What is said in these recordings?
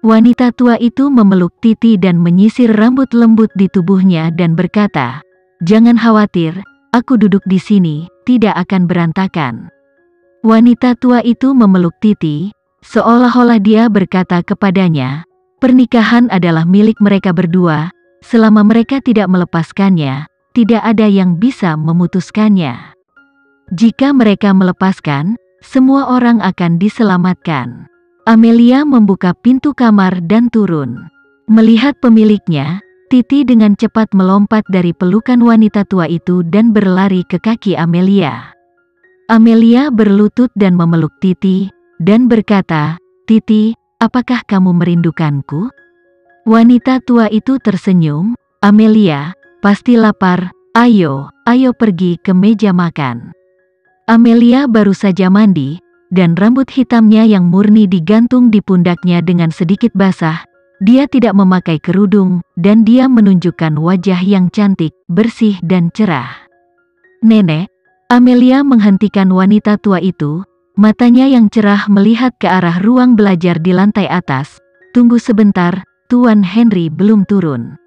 Wanita tua itu memeluk Titi dan menyisir rambut lembut di tubuhnya dan berkata, "Jangan khawatir, aku duduk di sini, tidak akan berantakan." Wanita tua itu memeluk Titi, seolah-olah dia berkata kepadanya, "Pernikahan adalah milik mereka berdua, selama mereka tidak melepaskannya, tidak ada yang bisa memutuskannya. Jika mereka melepaskan, semua orang akan diselamatkan." Amelia membuka pintu kamar dan turun. Melihat pemiliknya, Titi dengan cepat melompat dari pelukan wanita tua itu dan berlari ke kaki Amelia. Amelia berlutut dan memeluk Titi, dan berkata, "Titi, apakah kamu merindukanku?" Wanita tua itu tersenyum, "Amelia, pasti lapar, ayo pergi ke meja makan." Amelia baru saja mandi, dan rambut hitamnya yang murni digantung di pundaknya dengan sedikit basah. Dia tidak memakai kerudung, dan dia menunjukkan wajah yang cantik, bersih dan cerah. "Nenek," Amelia menghentikan wanita tua itu, matanya yang cerah melihat ke arah ruang belajar di lantai atas. "Tunggu sebentar, Tuan Henry belum turun."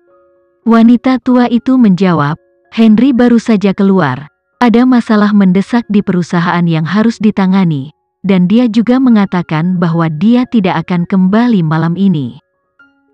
Wanita tua itu menjawab, "Henry baru saja keluar. Ada masalah mendesak di perusahaan yang harus ditangani. Dan dia juga mengatakan bahwa dia tidak akan kembali malam ini."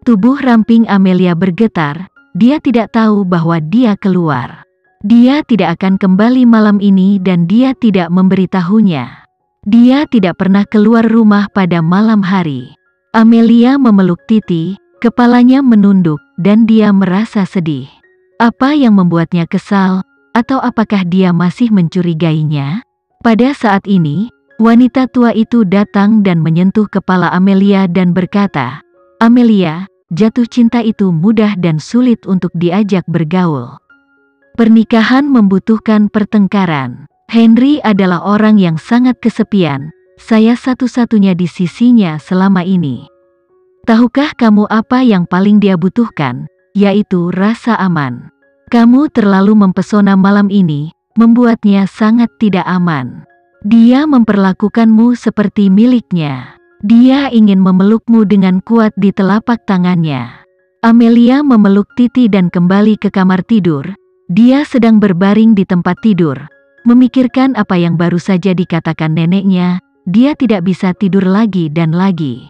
Tubuh ramping Amelia bergetar, dia tidak tahu bahwa dia keluar. Dia tidak akan kembali malam ini dan dia tidak memberitahunya. Dia tidak pernah keluar rumah pada malam hari. Amelia memeluk Titi, kepalanya menunduk, dan dia merasa sedih. Apa yang membuatnya kesal, atau apakah dia masih mencurigainya? Pada saat ini, wanita tua itu datang dan menyentuh kepala Amelia dan berkata, "Amelia, jatuh cinta itu mudah dan sulit untuk diajak bergaul. Pernikahan membutuhkan pertengkaran. Henry adalah orang yang sangat kesepian, saya satu-satunya di sisinya selama ini. Tahukah kamu apa yang paling dia butuhkan, yaitu rasa aman. Kamu terlalu mempesona malam ini, membuatnya sangat tidak aman. Dia memperlakukanmu seperti miliknya. Dia ingin memelukmu dengan kuat di telapak tangannya." Amelia memeluk Titi dan kembali ke kamar tidur. Dia sedang berbaring di tempat tidur, memikirkan apa yang baru saja dikatakan neneknya. Dia tidak bisa tidur lagi dan lagi.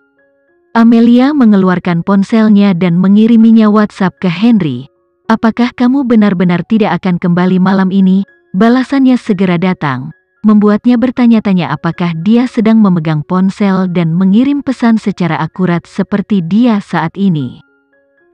Amelia mengeluarkan ponselnya dan mengiriminya WhatsApp ke Henry. "Apakah kamu benar-benar tidak akan kembali malam ini?" Balasannya segera datang, membuatnya bertanya-tanya apakah dia sedang memegang ponsel dan mengirim pesan secara akurat seperti dia saat ini.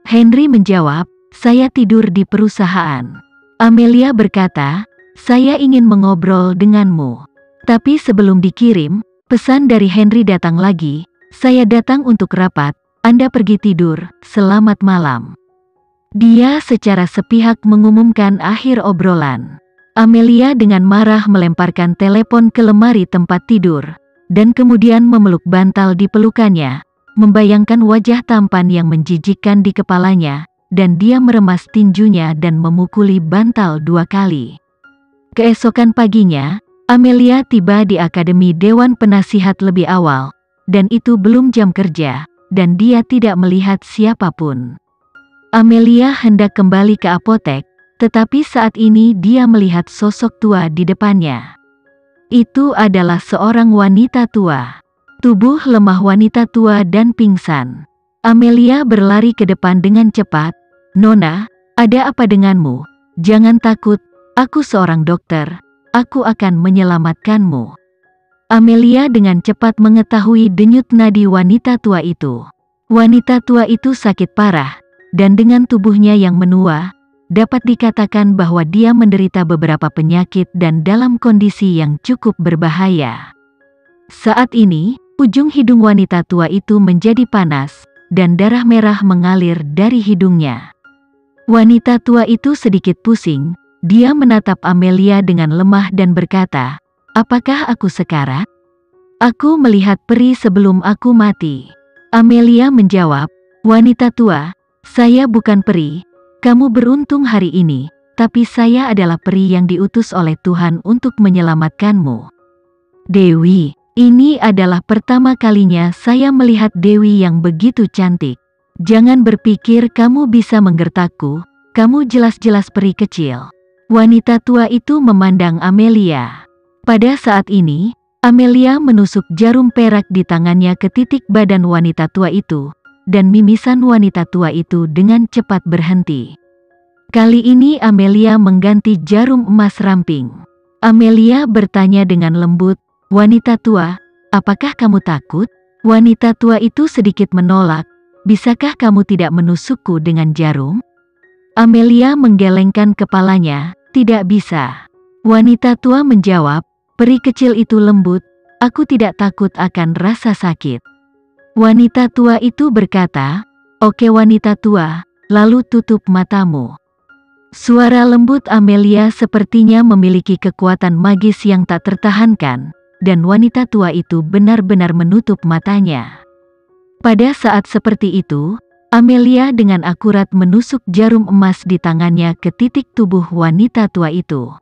Henry menjawab, "Saya tidur di perusahaan." Amelia berkata, "Saya ingin mengobrol denganmu." Tapi sebelum dikirim, pesan dari Henry datang lagi, "Saya datang untuk rapat, Anda pergi tidur, selamat malam." Dia secara sepihak mengumumkan akhir obrolan. Amelia dengan marah melemparkan telepon ke lemari tempat tidur, dan kemudian memeluk bantal di pelukannya, membayangkan wajah tampan yang menjijikkan di kepalanya, dan dia meremas tinjunya dan memukuli bantal 2 kali. Keesokan paginya, Amelia tiba di Akademi Dewan Penasihat lebih awal, dan itu belum jam kerja, dan dia tidak melihat siapapun. Amelia hendak kembali ke apotek, tetapi saat ini dia melihat sosok tua di depannya. Itu adalah seorang wanita tua. Tubuh lemah wanita tua dan pingsan. Amelia berlari ke depan dengan cepat. "Nona, ada apa denganmu? Jangan takut, aku seorang dokter. Aku akan menyelamatkanmu." Amelia dengan cepat mengetahui denyut nadi wanita tua itu. Wanita tua itu sakit parah, dan dengan tubuhnya yang menua, dapat dikatakan bahwa dia menderita beberapa penyakit dan dalam kondisi yang cukup berbahaya. Saat ini, ujung hidung wanita tua itu menjadi panas, dan darah merah mengalir dari hidungnya. Wanita tua itu sedikit pusing, dia menatap Amelia dengan lemah dan berkata, "Apakah aku sekarat? Aku melihat peri sebelum aku mati." Amelia menjawab, "Wanita tua, saya bukan peri. Kamu beruntung hari ini, tapi saya adalah peri yang diutus oleh Tuhan untuk menyelamatkanmu." "Dewi, Ini adalah pertama kalinya saya melihat Dewi yang begitu cantik. Jangan berpikir kamu bisa menggertakku, kamu jelas-jelas peri kecil. Wanita tua itu memandang Amelia. Pada saat ini, Amelia menusuk jarum perak di tangannya ke titik badan wanita tua itu, dan mimisan wanita tua itu dengan cepat berhenti. Kali ini Amelia mengganti jarum emas ramping. Amelia bertanya dengan lembut, "Wanita tua, apakah kamu takut?" Wanita tua itu sedikit menolak, "Bisakah kamu tidak menusukku dengan jarum?" Amelia menggelengkan kepalanya, "Tidak bisa." Wanita tua menjawab, "Peri kecil itu lembut, aku tidak takut akan rasa sakit." Wanita tua itu berkata, "Oke wanita tua, lalu tutup matamu." Suara lembut Amelia sepertinya memiliki kekuatan magis yang tak tertahankan, dan wanita tua itu benar-benar menutup matanya. Pada saat seperti itu, Amelia dengan akurat menusuk jarum emas di tangannya ke titik tubuh wanita tua itu.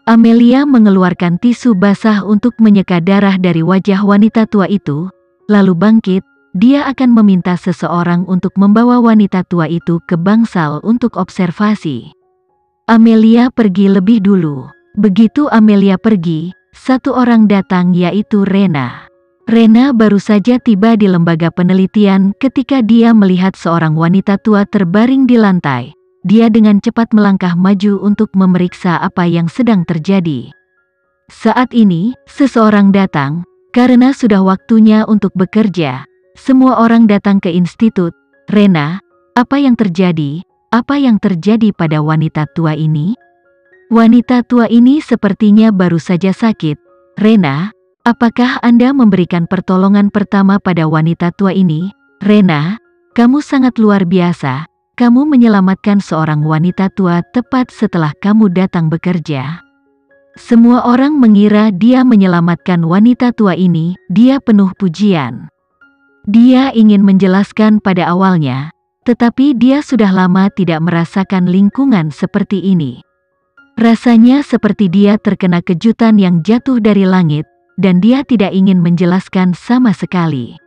Amelia mengeluarkan tisu basah untuk menyeka darah dari wajah wanita tua itu, lalu bangkit, dia akan meminta seseorang untuk membawa wanita tua itu ke bangsal untuk observasi. Amelia pergi lebih dulu. Begitu Amelia pergi, satu orang datang yaitu Rena. Rena baru saja tiba di lembaga penelitian ketika dia melihat seorang wanita tua terbaring di lantai. Dia dengan cepat melangkah maju untuk memeriksa apa yang sedang terjadi. Saat ini, seseorang datang, karena sudah waktunya untuk bekerja. Semua orang datang ke institut. "Rena, apa yang terjadi? Apa yang terjadi pada wanita tua ini?" Wanita tua ini sepertinya baru saja sakit. "Rena, apakah Anda memberikan pertolongan pertama pada wanita tua ini?" "Rena, kamu sangat luar biasa. Kamu menyelamatkan seorang wanita tua tepat setelah kamu datang bekerja." Semua orang mengira dia menyelamatkan wanita tua ini. Dia penuh pujian. Dia ingin menjelaskan pada awalnya, tetapi dia sudah lama tidak merasakan lingkungan seperti ini. Rasanya seperti dia terkena kejutan yang jatuh dari langit, dan dia tidak ingin menjelaskan sama sekali.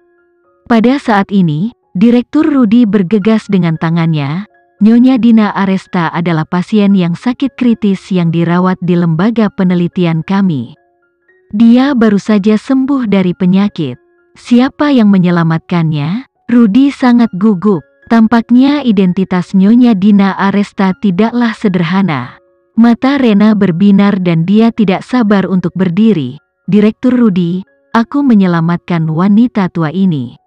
Pada saat ini, Direktur Rudy bergegas dengan tangannya. "Nyonya Dina Aresta adalah pasien yang sakit kritis yang dirawat di lembaga penelitian kami. Dia baru saja sembuh dari penyakit." "Siapa yang menyelamatkannya?" Rudy sangat gugup. Tampaknya identitas Nyonya Dina Aresta tidaklah sederhana. Mata Rena berbinar dan dia tidak sabar untuk berdiri. "Direktur Rudy, aku menyelamatkan wanita tua ini."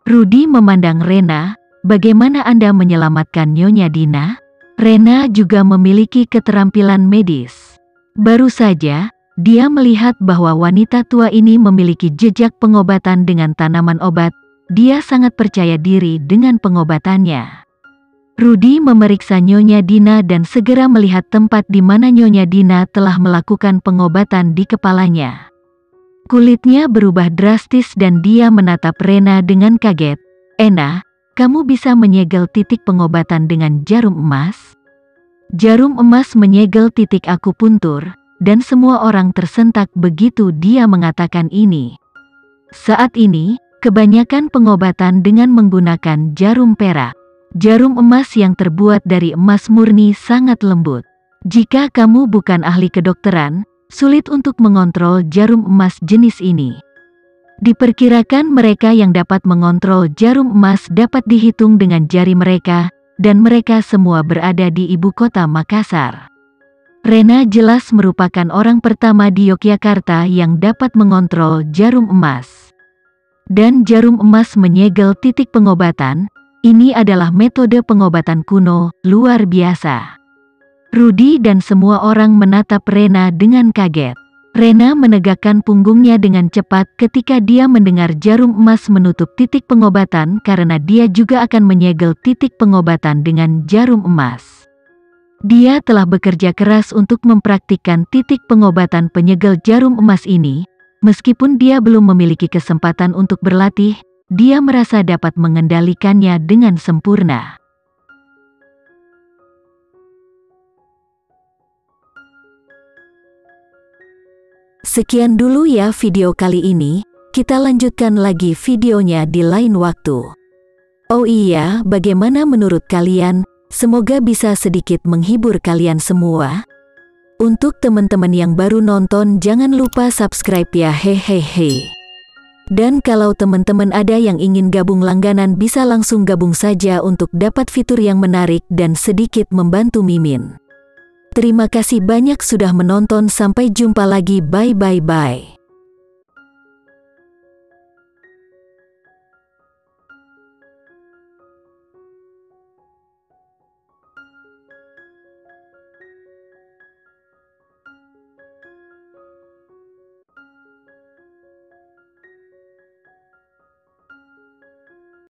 Rudy memandang Rena, "Bagaimana Anda menyelamatkan Nyonya Dina?" Rena juga memiliki keterampilan medis. Baru saja, dia melihat bahwa wanita tua ini memiliki jejak pengobatan dengan tanaman obat. Dia sangat percaya diri dengan pengobatannya. Rudy memeriksa Nyonya Dina dan segera melihat tempat di mana Nyonya Dina telah melakukan pengobatan di kepalanya. Kulitnya berubah drastis dan dia menatap Rena dengan kaget. "Ena, kamu bisa menyegel titik pengobatan dengan jarum emas?" Jarum emas menyegel titik akupuntur, dan semua orang tersentak begitu dia mengatakan ini. Saat ini, kebanyakan pengobatan dengan menggunakan jarum perak. Jarum emas yang terbuat dari emas murni sangat lembut. Jika kamu bukan ahli kedokteran, sulit untuk mengontrol jarum emas jenis ini. Diperkirakan mereka yang dapat mengontrol jarum emas dapat dihitung dengan jari mereka, dan mereka semua berada di ibu kota Makassar. Rena jelas merupakan orang pertama di Yogyakarta yang dapat mengontrol jarum emas. Dan jarum emas menyegel titik pengobatan. Ini adalah metode pengobatan kuno, luar biasa. Rudy dan semua orang menatap Rena dengan kaget. Rena menegakkan punggungnya dengan cepat ketika dia mendengar jarum emas menutup titik pengobatan karena dia juga akan menyegel titik pengobatan dengan jarum emas. Dia telah bekerja keras untuk mempraktikkan titik pengobatan penyegel jarum emas ini. Meskipun dia belum memiliki kesempatan untuk berlatih, dia merasa dapat mengendalikannya dengan sempurna. Sekian dulu ya video kali ini, kita lanjutkan lagi videonya di lain waktu. Oh iya, bagaimana menurut kalian? Semoga bisa sedikit menghibur kalian semua. Untuk teman-teman yang baru nonton, jangan lupa subscribe ya, hehehe. Dan kalau teman-teman ada yang ingin gabung langganan, bisa langsung gabung saja untuk dapat fitur yang menarik dan sedikit membantu Mimin. Terima kasih banyak sudah menonton, sampai jumpa lagi, bye.